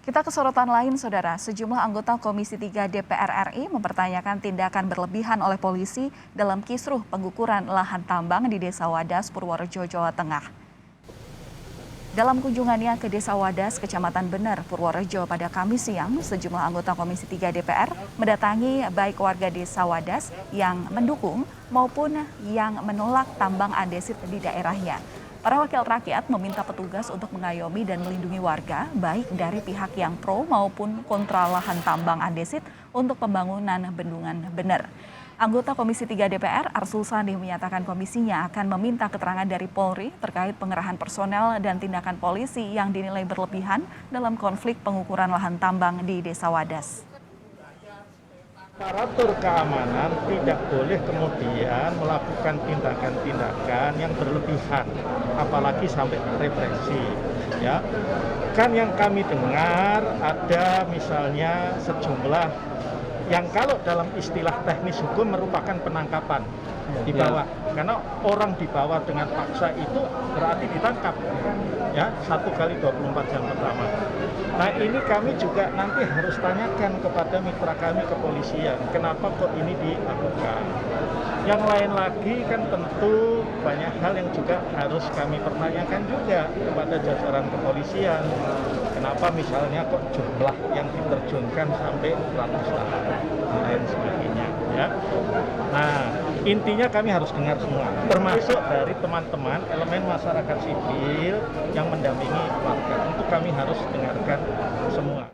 Kita ke sorotan lain, Saudara. Sejumlah anggota Komisi 3 DPR RI mempertanyakan tindakan berlebihan oleh polisi dalam kisruh pengukuran lahan tambang di Desa Wadas, Purworejo, Jawa Tengah. Dalam kunjungannya ke Desa Wadas, Kecamatan Bener, Purworejo pada Kamis siang, sejumlah anggota Komisi 3 DPR mendatangi baik warga Desa Wadas yang mendukung maupun yang menolak tambang andesit di daerahnya. Para wakil rakyat meminta petugas untuk mengayomi dan melindungi warga, baik dari pihak yang pro maupun kontra lahan tambang andesit untuk pembangunan bendungan Bener. Anggota Komisi 3 DPR, Arsul Sani, menyatakan komisinya akan meminta keterangan dari Polri terkait pengerahan personel dan tindakan polisi yang dinilai berlebihan dalam konflik pengukuran lahan tambang di Desa Wadas. Aparatur keamanan tidak boleh kemudian melakukan tindakan-tindakan yang berlebihan, apalagi sampai represi. Ya, kan yang kami dengar ada misalnya sejumlah yang kalau dalam istilah teknis hukum merupakan penangkapan di bawah, karena orang dibawa dengan paksa itu berarti ditangkap, ya 1 kali 24 jam pertama. Nah ini kami juga nanti harus tanyakan kepada mitra kami kepolisian, kenapa kok ini dilakukan. Yang lain lagi kan tentu banyak hal yang juga harus kami pertanyakan juga kepada jajaran kepolisian. Kenapa misalnya kok jumlah yang diterjunkan sampai ratusan dan lain sebagainya, ya. Nah, intinya kami harus dengar semua, termasuk dari teman-teman elemen masyarakat sipil yang mendampingi warga. Untuk kami harus dengarkan semua.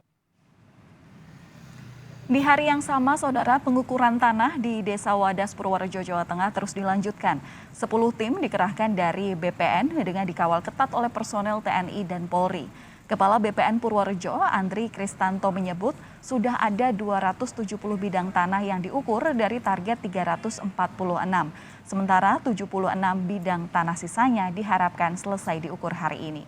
Di hari yang sama, Saudara, pengukuran tanah di Desa Wadas, Purworejo, Jawa Tengah terus dilanjutkan. 10 tim dikerahkan dari BPN dengan dikawal ketat oleh personel TNI dan Polri. Kepala BPN Purworejo, Andri Kristanto, menyebut sudah ada 270 bidang tanah yang diukur dari target 346. Sementara 76 bidang tanah sisanya diharapkan selesai diukur hari ini.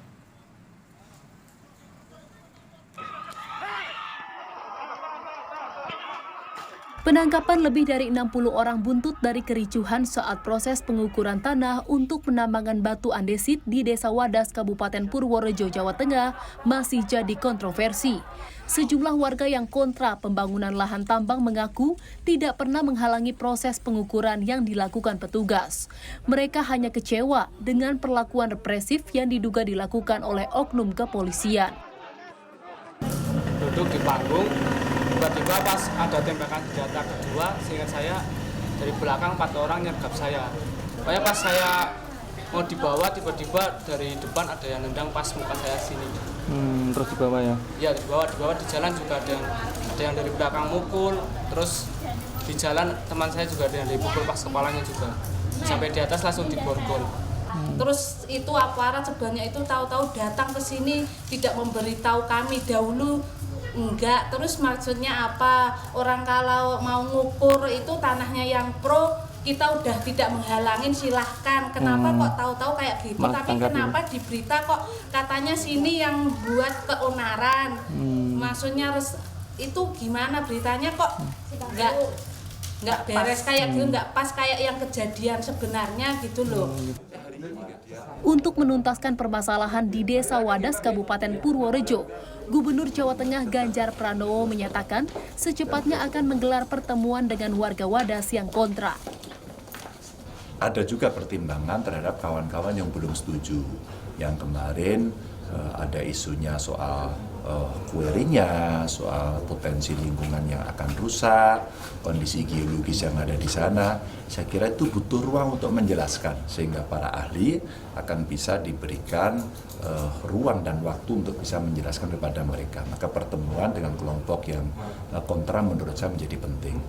Penangkapan lebih dari 60 orang buntut dari kericuhan saat proses pengukuran tanah untuk penambangan batu andesit di Desa Wadas, Kabupaten Purworejo, Jawa Tengah masih jadi kontroversi. Sejumlah warga yang kontra pembangunan lahan tambang mengaku tidak pernah menghalangi proses pengukuran yang dilakukan petugas. Mereka hanya kecewa dengan perlakuan represif yang diduga dilakukan oleh oknum kepolisian. Duduk di panggung, tiba-tiba pas ada tembakan senjata kedua, seingat saya dari belakang 4 orang nyergap saya. Pokoknya pas saya mau dibawa, tiba-tiba dari depan ada yang nendang pas muka saya sini. Terus dibawa ya? Iya, dibawa di jalan juga ada yang dari belakang mukul, terus di jalan teman saya juga ada yang dipukul pas kepalanya juga. Sampai di atas langsung diborgol. Terus itu aparat sebanyak itu tahu-tahu datang ke sini tidak memberitahu kami dahulu. Enggak, terus maksudnya apa? Orang kalau mau ngukur itu tanahnya yang pro, kita udah tidak menghalangin, silahkan. Kenapa kok tahu-tahu kayak gitu? Tapi kenapa di berita kok katanya sini yang buat keonaran? Maksudnya itu gimana beritanya kok nggak beres kayak gitu, nggak pas kayak yang kejadian sebenarnya gitu loh. Untuk menuntaskan permasalahan di Desa Wadas, Kabupaten Purworejo, Gubernur Jawa Tengah Ganjar Pranowo menyatakan secepatnya akan menggelar pertemuan dengan warga Wadas yang kontra. Ada juga pertimbangan terhadap kawan-kawan yang belum setuju. Yang kemarin ada isunya soal kuerinya, soal potensi lingkungan yang akan rusak, kondisi geologis yang ada di sana. Saya kira itu butuh ruang untuk menjelaskan, sehingga para ahli akan bisa diberikan ruang dan waktu untuk bisa menjelaskan kepada mereka. Maka pertemuan dengan kelompok yang kontra menurut saya menjadi penting.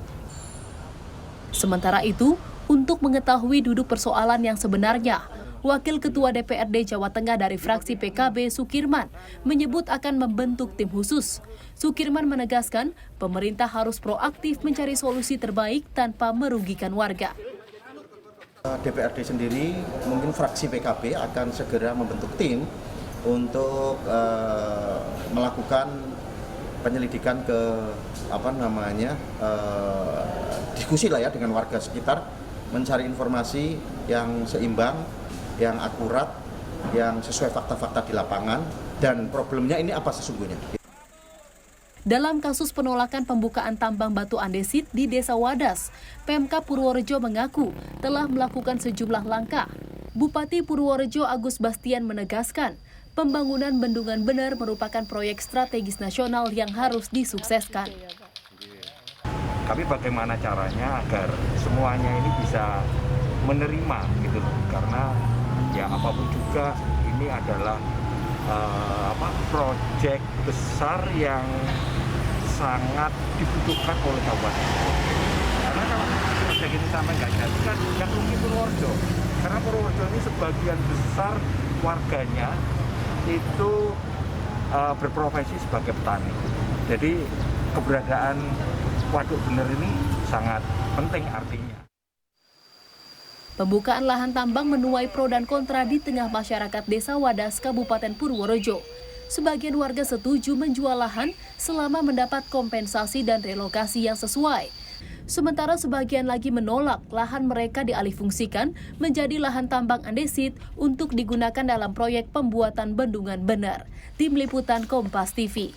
Sementara itu, untuk mengetahui duduk persoalan yang sebenarnya, Wakil Ketua DPRD Jawa Tengah dari fraksi PKB, Sukirman, menyebut akan membentuk tim khusus. Sukirman menegaskan pemerintah harus proaktif mencari solusi terbaik tanpa merugikan warga. DPRD sendiri, mungkin fraksi PKB akan segera membentuk tim untuk melakukan penyelidikan ke diskusi lah ya dengan warga sekitar, mencari informasi yang seimbang, yang akurat, yang sesuai fakta-fakta di lapangan, dan problemnya ini apa sesungguhnya. Dalam kasus penolakan pembukaan tambang batu andesit di Desa Wadas, Pemkab Purworejo mengaku telah melakukan sejumlah langkah. Bupati Purworejo Agus Bastian menegaskan, pembangunan bendungan bener merupakan proyek strategis nasional yang harus disukseskan. Tapi bagaimana caranya agar semuanya ini bisa menerima gitu loh, karena ya apapun juga ini adalah proyek besar yang sangat dibutuhkan oleh kabupaten. Karena kalau proyek ini sampai nggak jadi kan yang rugi Purworejo. Karena Purworejo ini sebagian besar warganya itu berprofesi sebagai petani. Jadi keberadaan waduk bener ini sangat penting artinya. Pembukaan lahan tambang menuai pro dan kontra di tengah masyarakat Desa Wadas, Kabupaten Purworejo. Sebagian warga setuju menjual lahan selama mendapat kompensasi dan relokasi yang sesuai. Sementara sebagian lagi menolak lahan mereka dialihfungsikan menjadi lahan tambang andesit untuk digunakan dalam proyek pembuatan bendungan bener. Tim Liputan Kompas TV.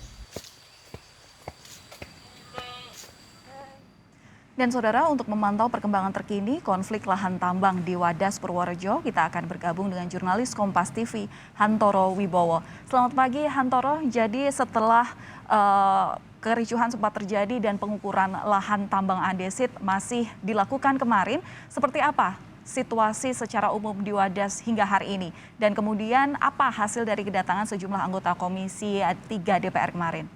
Dan saudara, untuk memantau perkembangan terkini konflik lahan tambang di Wadas Purworejo, kita akan bergabung dengan jurnalis Kompas TV, Hantoro Wibowo. Selamat pagi Hantoro, jadi setelah kericuhan sempat terjadi dan pengukuran lahan tambang andesit masih dilakukan kemarin, seperti apa situasi secara umum di Wadas hingga hari ini? Dan kemudian apa hasil dari kedatangan sejumlah anggota Komisi 3 DPR kemarin?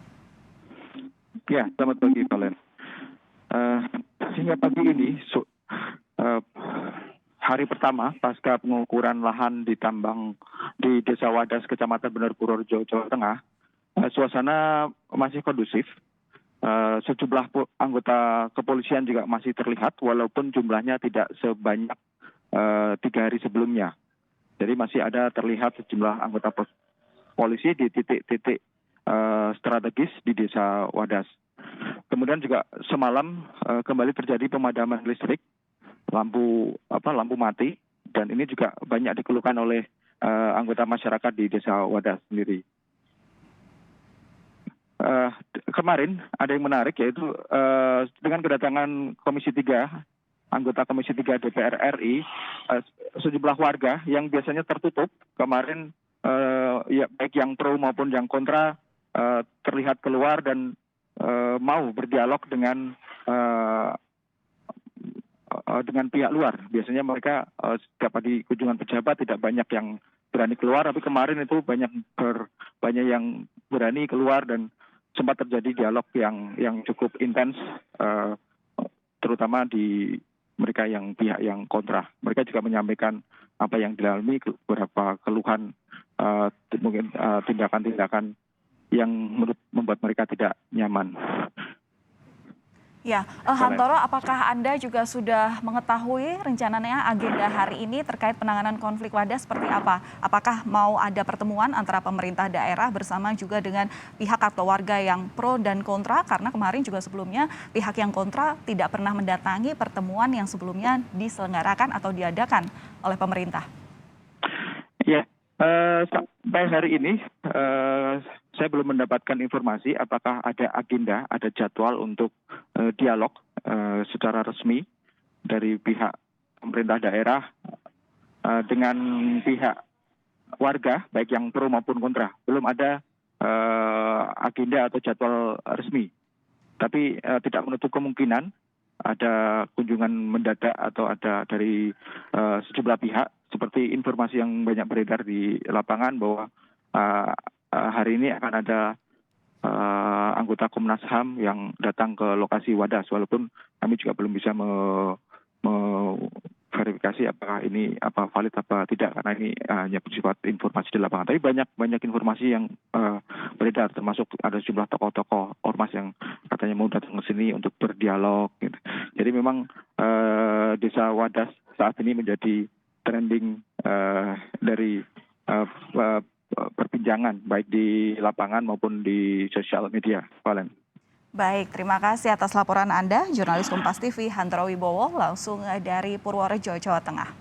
Ya, selamat pagi Valen. Hingga pagi ini, hari pertama pasca pengukuran lahan di tambang di Desa Wadas, Kecamatan Bener, Purworejo, Jawa Tengah, suasana masih kondusif. Sejumlah anggota kepolisian juga masih terlihat, walaupun jumlahnya tidak sebanyak 3 hari sebelumnya. Jadi masih ada terlihat sejumlah anggota polisi di titik-titik strategis di Desa Wadas. Kemudian juga semalam kembali terjadi pemadaman listrik, lampu mati, dan ini juga banyak dikeluhkan oleh anggota masyarakat di Desa Wadas sendiri. Kemarin ada yang menarik, yaitu dengan kedatangan Komisi 3, anggota Komisi 3 DPR RI, sejumlah warga yang biasanya tertutup kemarin, ya baik yang pro maupun yang kontra, terlihat keluar dan mau berdialog dengan pihak luar. Biasanya mereka setiap di kunjungan pejabat tidak banyak yang berani keluar, tapi kemarin itu banyak yang berani keluar dan sempat terjadi dialog yang cukup intens, terutama di mereka yang pihak yang kontra. Mereka juga menyampaikan apa yang dilalui, beberapa keluhan, mungkin tindakan-tindakan yang membuat mereka tidak nyaman. Ya, Hantoro, apakah Anda juga sudah mengetahui rencananya agenda hari ini terkait penanganan konflik Wadas seperti apa? Apakah mau ada pertemuan antara pemerintah daerah bersama juga dengan pihak atau warga yang pro dan kontra? Karena kemarin juga sebelumnya pihak yang kontra tidak pernah mendatangi pertemuan yang sebelumnya diselenggarakan atau diadakan oleh pemerintah. Ya, sampai hari ini saya belum mendapatkan informasi apakah ada agenda, ada jadwal untuk dialog secara resmi dari pihak pemerintah daerah dengan pihak warga, baik yang pro maupun kontra. Belum ada agenda atau jadwal resmi. Tapi tidak menutup kemungkinan ada kunjungan mendadak atau ada dari sejumlah pihak, seperti informasi yang banyak beredar di lapangan bahwa hari ini akan ada anggota Komnas HAM yang datang ke lokasi Wadas, walaupun kami juga belum bisa verifikasi apakah ini valid apa tidak, karena ini hanya bersifat informasi di lapangan. Tapi banyak informasi yang beredar, termasuk ada sejumlah tokoh-tokoh ormas yang katanya mau datang ke sini untuk berdialog. Gitu. Jadi memang Desa Wadas saat ini menjadi trending dari perbincangan baik di lapangan maupun di sosial media. Valen. Baik, terima kasih atas laporan Anda, jurnalis Kompas TV Hantoro Wibowo langsung dari Purworejo, Jawa Tengah.